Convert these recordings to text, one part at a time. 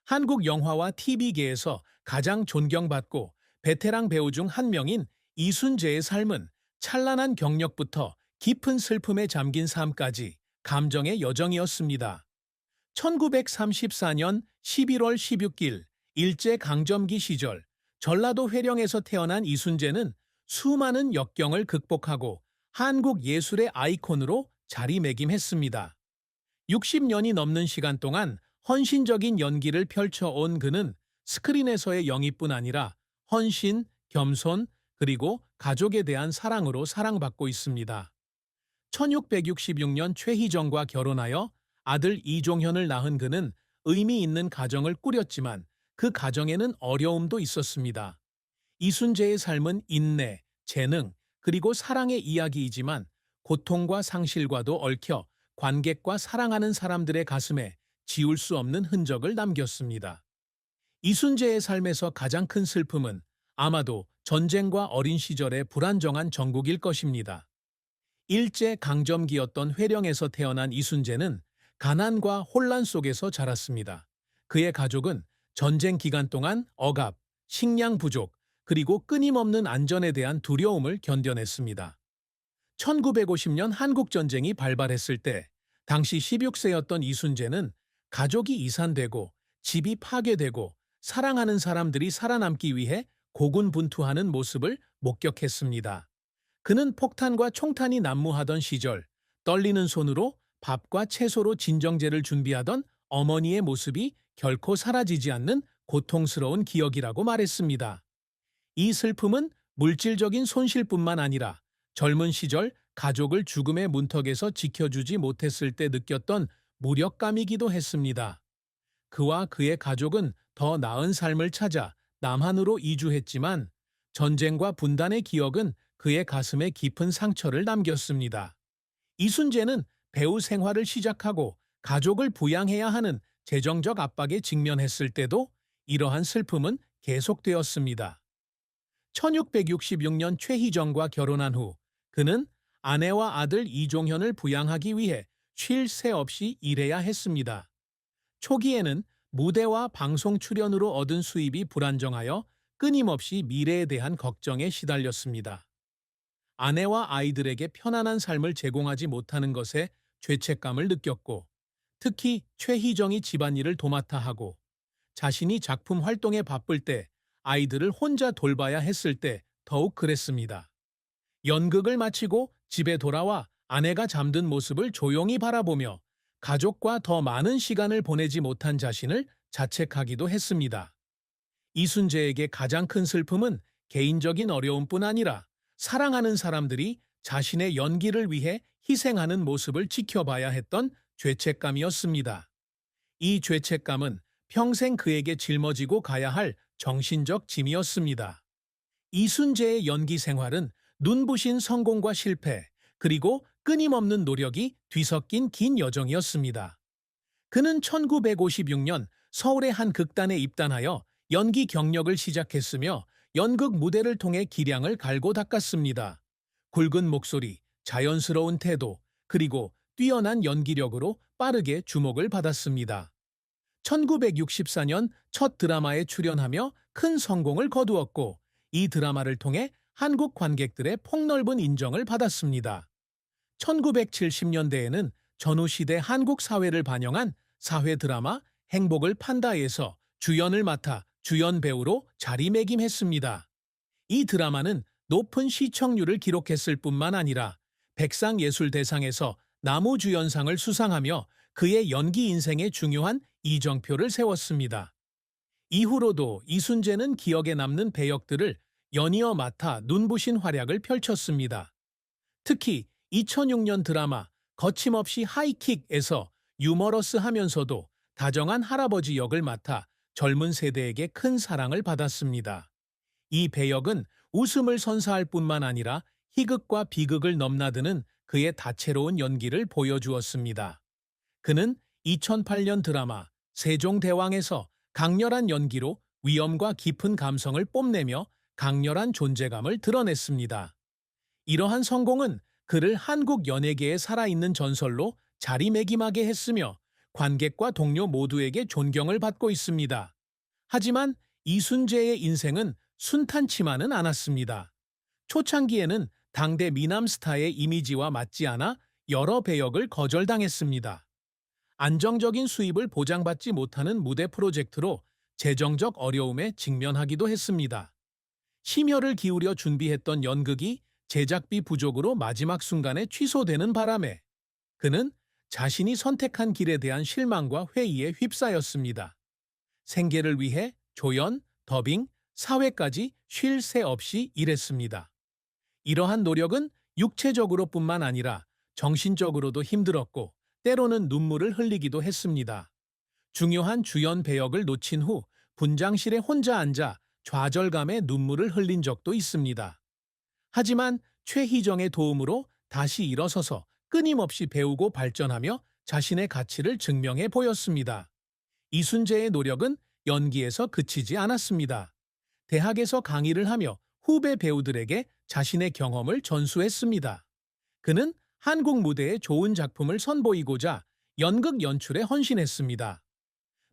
한국 영화와 TV계에서 가장 존경받고 베테랑 배우 중 한 명인 이순재의 삶은 찬란한 경력부터 깊은 슬픔에 잠긴 삶까지 감정의 여정이었습니다. 1934년 11월 16일 일제강점기 시절 전라도 회령에서 태어난 이순재는 수많은 역경을 극복하고 한국 예술의 아이콘으로 자리매김했습니다. 60년이 넘는 시간 동안 헌신적인 연기를 펼쳐온 그는 스크린에서의 영입뿐 아니라 헌신, 겸손, 그리고 가족에 대한 사랑으로 사랑받고 있습니다. 1666년 최희정과 결혼하여 아들 이종현을 낳은 그는 의미 있는 가정을 꾸렸지만 그 가정에는 어려움도 있었습니다. 이순재의 삶은 인내, 재능, 그리고 사랑의 이야기이지만 고통과 상실과도 얽혀 관객과 사랑하는 사람들의 가슴에 지울 수 없는 흔적을 남겼습니다. 이순재의 삶에서 가장 큰 슬픔은 아마도 전쟁과 어린 시절의 불안정한 정국일 것입니다. 일제 강점기였던 회령에서 태어난 이순재는 가난과 혼란 속에서 자랐습니다. 그의 가족은 전쟁 기간 동안 억압, 식량 부족, 그리고 끊임없는 안전에 대한 두려움을 견뎌냈습니다. 1950년 한국전쟁이 발발했을 때 당시 16세였던 이순재는 가족이 이산되고 집이 파괴되고 사랑하는 사람들이 살아남기 위해 고군분투하는 모습을 목격했습니다. 그는 폭탄과 총탄이 난무하던 시절 떨리는 손으로 밥과 채소로 진정제를 준비하던 어머니의 모습이 결코 사라지지 않는 고통스러운 기억이라고 말했습니다. 이 슬픔은 물질적인 손실뿐만 아니라 젊은 시절 가족을 죽음의 문턱에서 지켜주지 못했을 때 느꼈던 무력감이기도 했습니다. 그와 그의 가족은 더 나은 삶을 찾아 남한으로 이주했지만 전쟁과 분단의 기억은 그의 가슴에 깊은 상처를 남겼습니다. 이순재는 배우 생활을 시작하고 가족을 부양해야 하는 재정적 압박에 직면했을 때도 이러한 슬픔은 계속되었습니다. 1666년 최희정과 결혼한 후 그는 아내와 아들 이종현을 부양하기 위해 쉴 새 없이 일해야 했습니다. 초기에는 무대와 방송 출연으로 얻은 수입이 불안정하여 끊임없이 미래에 대한 걱정에 시달렸습니다. 아내와 아이들에게 편안한 삶을 제공하지 못하는 것에 죄책감을 느꼈고, 특히 최희정이 집안일을 도맡아 하고 자신이 작품 활동에 바쁠 때 아이들을 혼자 돌봐야 했을 때 더욱 그랬습니다. 연극을 마치고 집에 돌아와 아내가 잠든 모습을 조용히 바라보며 가족과 더 많은 시간을 보내지 못한 자신을 자책하기도 했습니다. 이순재에게 가장 큰 슬픔은 개인적인 어려움뿐 아니라 사랑하는 사람들이 자신의 연기를 위해 희생하는 모습을 지켜봐야 했던 죄책감이었습니다. 이 죄책감은 평생 그에게 짊어지고 가야 할 정신적 짐이었습니다. 이순재의 연기 생활은 눈부신 성공과 실패, 그리고 끊임없는 노력이 뒤섞인 긴 여정이었습니다. 그는 1956년 서울의 한 극단에 입단하여 연기 경력을 시작했으며 연극 무대를 통해 기량을 갈고 닦았습니다. 굵은 목소리, 자연스러운 태도, 그리고 뛰어난 연기력으로 빠르게 주목을 받았습니다. 1964년 첫 드라마에 출연하며 큰 성공을 거두었고 이 드라마를 통해 한국 관객들의 폭넓은 인정을 받았습니다. 1970년대에는 전후시대 한국 사회를 반영한 사회 드라마 행복을 판다에서 주연을 맡아 주연 배우로 자리매김했습니다. 이 드라마는 높은 시청률을 기록했을 뿐만 아니라 백상예술대상에서 남우주연상을 수상하며 그의 연기 인생에 중요한 이정표를 세웠습니다. 이후로도 이순재는 기억에 남는 배역들을 연이어 맡아 눈부신 활약을 펼쳤습니다. 특히 2006년 드라마 거침없이 하이킥에서 유머러스하면서도 다정한 할아버지 역을 맡아 젊은 세대에게 큰 사랑을 받았습니다. 이 배역은 웃음을 선사할 뿐만 아니라 희극과 비극을 넘나드는 그의 다채로운 연기를 보여주었습니다. 그는 2008년 드라마 세종대왕에서 강렬한 연기로 위엄과 깊은 감성을 뽐내며 강렬한 존재감을 드러냈습니다. 이러한 성공은 그를 한국 연예계에 살아있는 전설로 자리매김하게 했으며 관객과 동료 모두에게 존경을 받고 있습니다. 하지만 이순재의 인생은 순탄치만은 않았습니다. 초창기에는 당대 미남 스타의 이미지와 맞지 않아 여러 배역을 거절당했습니다. 안정적인 수입을 보장받지 못하는 무대 프로젝트로 재정적 어려움에 직면하기도 했습니다. 심혈을 기울여 준비했던 연극이 제작비 부족으로 마지막 순간에 취소되는 바람에 그는 자신이 선택한 길에 대한 실망과 회의에 휩싸였습니다. 생계를 위해 조연, 더빙, 사회까지 쉴 새 없이 일했습니다. 이러한 노력은 육체적으로뿐만 아니라 정신적으로도 힘들었고 때로는 눈물을 흘리기도 했습니다. 중요한 주연 배역을 놓친 후 분장실에 혼자 앉아 좌절감에 눈물을 흘린 적도 있습니다. 하지만 최희정의 도움으로 다시 일어서서 끊임없이 배우고 발전하며 자신의 가치를 증명해 보였습니다. 이순재의 노력은 연기에서 그치지 않았습니다. 대학에서 강의를 하며 후배 배우들에게 자신의 경험을 전수했습니다. 그는 한국 무대에 좋은 작품을 선보이고자 연극 연출에 헌신했습니다.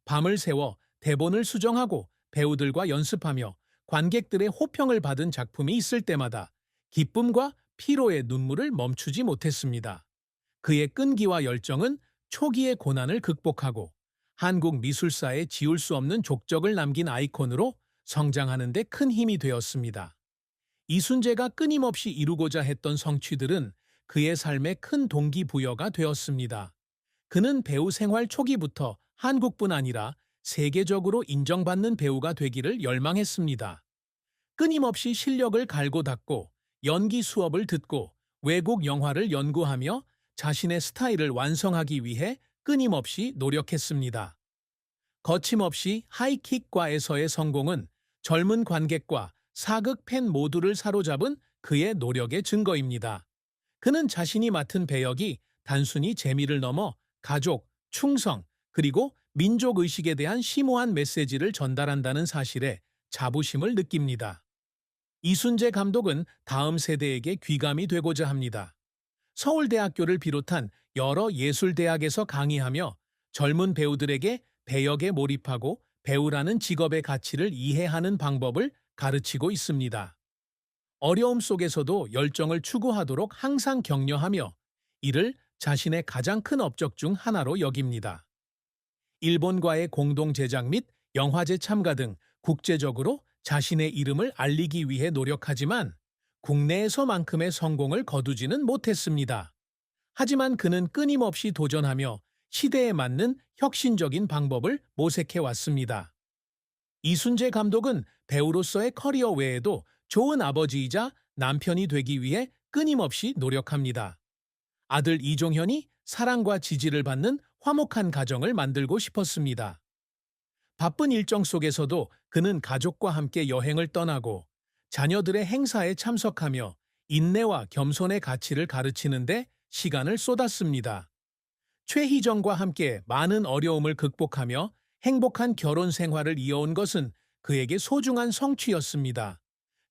밤을 새워 대본을 수정하고 배우들과 연습하며 관객들의 호평을 받은 작품이 있을 때마다 기쁨과 피로의 눈물을 멈추지 못했습니다. 그의 끈기와 열정은 초기의 고난을 극복하고 한국 미술사에 지울 수 없는 족적을 남긴 아이콘으로 성장하는 데 큰 힘이 되었습니다. 이순재가 끊임없이 이루고자 했던 성취들은 그의 삶에 큰 동기부여가 되었습니다. 그는 배우 생활 초기부터 한국뿐 아니라 세계적으로 인정받는 배우가 되기를 열망했습니다. 끊임없이 실력을 갈고 닦고 연기 수업을 듣고 외국 영화를 연구하며 자신의 스타일을 완성하기 위해 끊임없이 노력했습니다. 거침없이 하이킥과에서의 성공은 젊은 관객과 사극 팬 모두를 사로잡은 그의 노력의 증거입니다. 그는 자신이 맡은 배역이 단순히 재미를 넘어 가족, 충성, 그리고 민족의식에 대한 심오한 메시지를 전달한다는 사실에 자부심을 느낍니다. 이순재 감독은 다음 세대에게 귀감이 되고자 합니다. 서울대학교를 비롯한 여러 예술대학에서 강의하며 젊은 배우들에게 배역에 몰입하고 배우라는 직업의 가치를 이해하는 방법을 가르치고 있습니다. 어려움 속에서도 열정을 추구하도록 항상 격려하며 이를 자신의 가장 큰 업적 중 하나로 여깁니다. 일본과의 공동 제작 및 영화제 참가 등 국제적으로 자신의 이름을 알리기 위해 노력하지만 국내에서만큼의 성공을 거두지는 못했습니다. 하지만 그는 끊임없이 도전하며 시대에 맞는 혁신적인 방법을 모색해 왔습니다. 이순재 감독은 배우로서의 커리어 외에도 좋은 아버지이자 남편이 되기 위해 끊임없이 노력합니다. 아들 이종현이 사랑과 지지를 받는 화목한 가정을 만들고 싶었습니다. 바쁜 일정 속에서도 그는 가족과 함께 여행을 떠나고 자녀들의 행사에 참석하며 인내와 겸손의 가치를 가르치는데 시간을 쏟았습니다. 최희정과 함께 많은 어려움을 극복하며 행복한 결혼 생활을 이어온 것은 그에게 소중한 성취였습니다.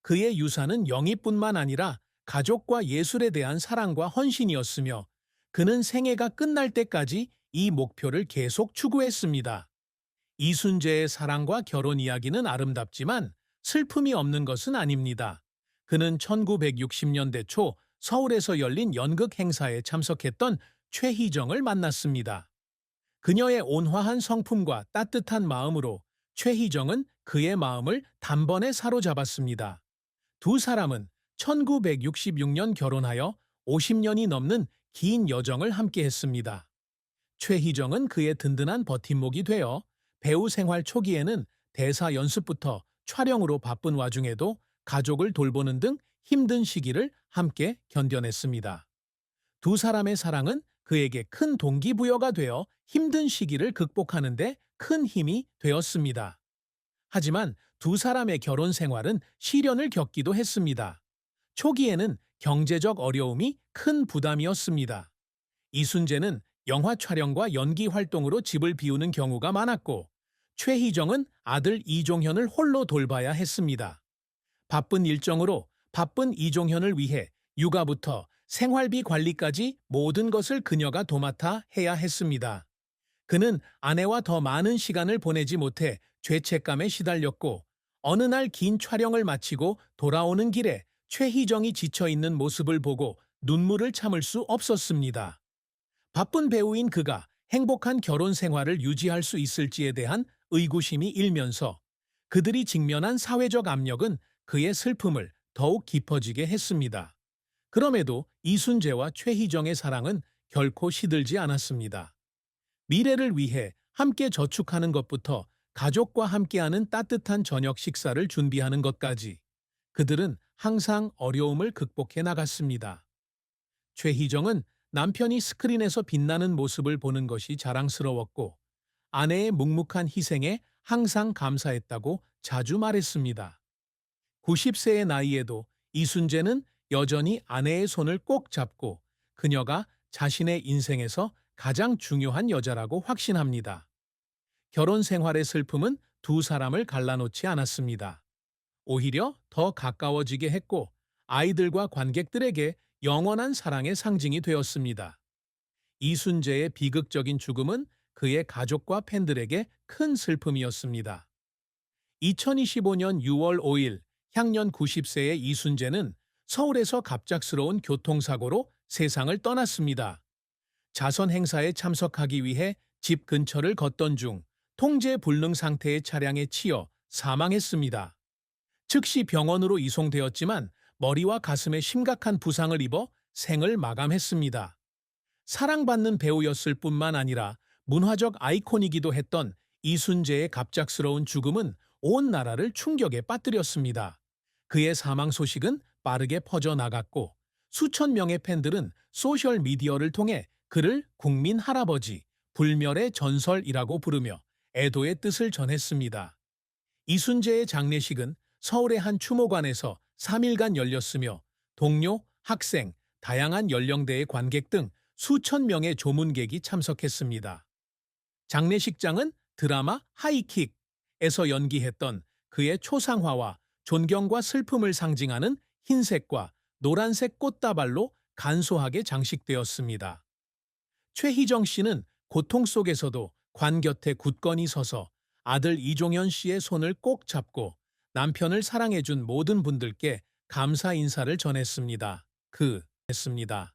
그의 유산은 영희뿐만 아니라 가족과 예술에 대한 사랑과 헌신이었으며 그는 생애가 끝날 때까지 이 목표를 계속 추구했습니다. 이순재의 사랑과 결혼 이야기는 아름답지만 슬픔이 없는 것은 아닙니다. 그는 1960년대 초 서울에서 열린 연극 행사에 참석했던 최희정을 만났습니다. 그녀의 온화한 성품과 따뜻한 마음으로 최희정은 그의 마음을 단번에 사로잡았습니다. 두 사람은 1966년 결혼하여 50년이 넘는 긴 여정을 함께했습니다. 최희정은 그의 든든한 버팀목이 되어 배우 생활 초기에는 대사 연습부터 촬영으로 바쁜 와중에도 가족을 돌보는 등 힘든 시기를 함께 견뎌냈습니다. 두 사람의 사랑은 그에게 큰 동기부여가 되어 힘든 시기를 극복하는 데 큰 힘이 되었습니다. 하지만 두 사람의 결혼 생활은 시련을 겪기도 했습니다. 초기에는 경제적 어려움이 큰 부담이었습니다. 이순재는 영화 촬영과 연기 활동으로 집을 비우는 경우가 많았고 최희정은 아들 이종현을 홀로 돌봐야 했습니다. 바쁜 일정으로 바쁜 이종현을 위해 육아부터 생활비 관리까지 모든 것을 그녀가 도맡아 해야 했습니다. 그는 아내와 더 많은 시간을 보내지 못해 죄책감에 시달렸고 어느 날 긴 촬영을 마치고 돌아오는 길에 최희정이 지쳐 있는 모습을 보고 눈물을 참을 수 없었습니다. 바쁜 배우인 그가 행복한 결혼 생활을 유지할 수 있을지에 대한 의구심이 일면서 그들이 직면한 사회적 압력은 그의 슬픔을 더욱 깊어지게 했습니다. 그럼에도 이순재와 최희정의 사랑은 결코 시들지 않았습니다. 미래를 위해 함께 저축하는 것부터 가족과 함께하는 따뜻한 저녁 식사를 준비하는 것까지 그들은 항상 어려움을 극복해 나갔습니다. 최희정은 남편이 스크린에서 빛나는 모습을 보는 것이 자랑스러웠고 아내의 묵묵한 희생에 항상 감사했다고 자주 말했습니다. 90세의 나이에도 이순재는 여전히 아내의 손을 꼭 잡고 그녀가 자신의 인생에서 가장 중요한 여자라고 확신합니다. 결혼 생활의 슬픔은 두 사람을 갈라놓지 않았습니다. 오히려 더 가까워지게 했고 아이들과 관객들에게 영원한 사랑의 상징이 되었습니다. 이순재의 비극적인 죽음은 그의 가족과 팬들에게 큰 슬픔이었습니다. 2025년 6월 5일 향년 90세의 이순재는 서울에서 갑작스러운 교통사고로 세상을 떠났습니다. 자선 행사에 참석하기 위해 집 근처를 걷던 중 통제 불능 상태의 차량에 치여 사망했습니다. 즉시 병원으로 이송되었지만 머리와 가슴에 심각한 부상을 입어 생을 마감했습니다. 사랑받는 배우였을 뿐만 아니라 문화적 아이콘이기도 했던 이순재의 갑작스러운 죽음은 온 나라를 충격에 빠뜨렸습니다. 그의 사망 소식은 빠르게 퍼져나갔고 수천 명의 팬들은 소셜 미디어를 통해 그를 국민 할아버지, 불멸의 전설이라고 부르며 애도의 뜻을 전했습니다. 이순재의 장례식은 서울의 한 추모관에서 3일간 열렸으며 동료, 학생, 다양한 연령대의 관객 등 수천 명의 조문객이 참석했습니다. 장례식장은 드라마 하이킥에서 연기했던 그의 초상화와 존경과 슬픔을 상징하는 흰색과 노란색 꽃다발로 간소하게 장식되었습니다. 최희정 씨는 고통 속에서도 관 곁에 굳건히 서서 아들 이종현 씨의 손을 꼭 잡고 남편을 사랑해준 모든 분들께 감사 인사를 전했습니다. 했습니다.